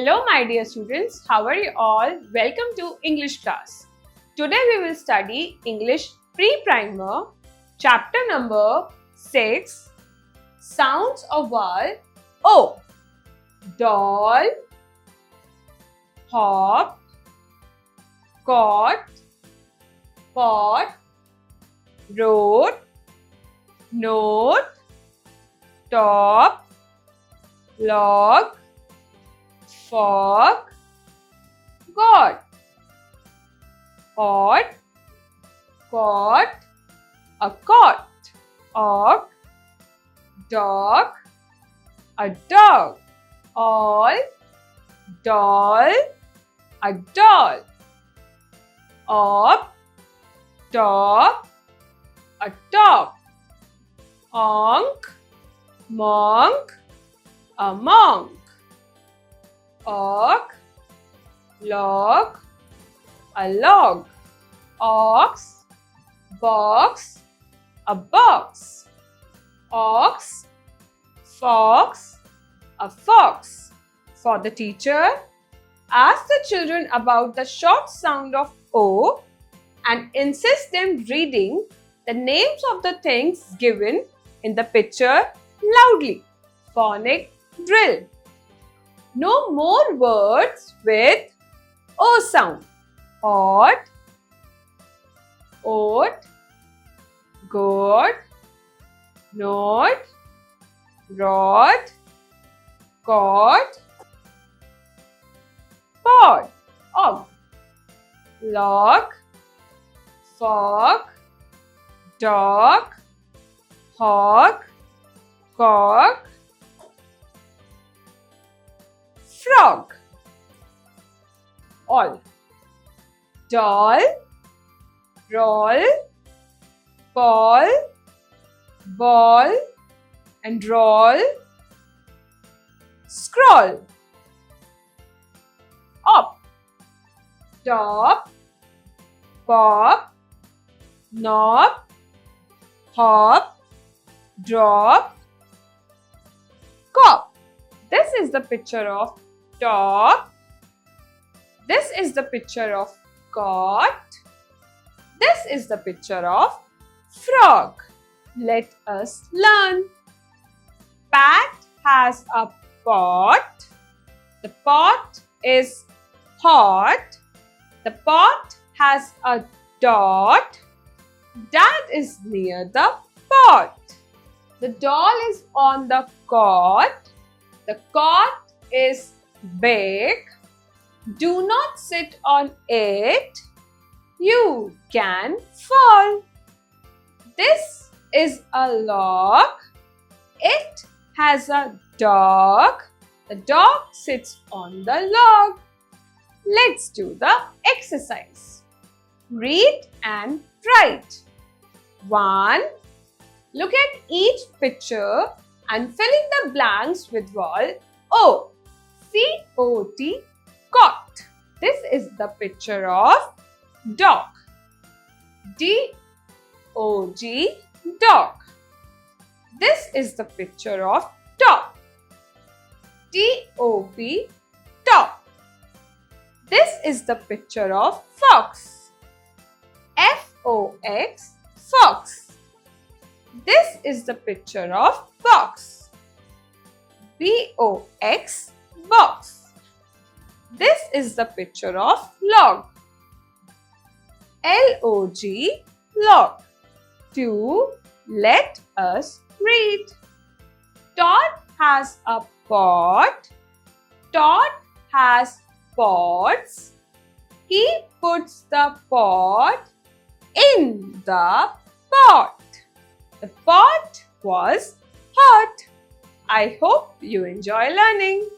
Hello my dear students, how are you all? Welcome to English class. Today we will study English Pre-Primer, chapter number 6, Sounds of vowel O. Doll, hop, caught, pot, wrote, note, top, log, fog, got, hot, caught, a cot, og, dog, a dog, all, doll, a doll, op, top, a top, onk, monk, a monk, og, log, a log, ox, box, a box, ox, fox, a fox. For the teacher, ask the children about the short sound of O and insist them reading the names of the things given in the picture loudly. Phonic drill. No more words with O sound. Odd, oat, goat, note, rod, cod, pod, og, log, fog, dog, hog, cock, frog, all, doll, roll, ball, ball and roll, scroll, up, top, pop, knob, hop, drop, cop. This is the picture of top. This is the picture of cot. This is the picture of frog. Let us learn. Pat has a pot. The pot is hot. The pot has a dot. Dad is near the pot. The doll is on the cot. The cot is big. Do not sit on it. You can fall. This is a log. It has a dog. The dog sits on the log. Let's do the exercise. Read and write. 1. Look at each picture and fill in the blanks with vowel O. C-O-T, cot. This is the picture of dog. D-O-G, dog. This is the picture of top. T-O-P, top. This is the picture of fox. F-O-X, fox. This is the picture of box. B-O-X, box. This is the picture of log. L-O-G, log. 2. Let us read. Todd has a pot. Todd has pots. He puts the pot in the pot. The pot was hot. I hope you enjoy learning.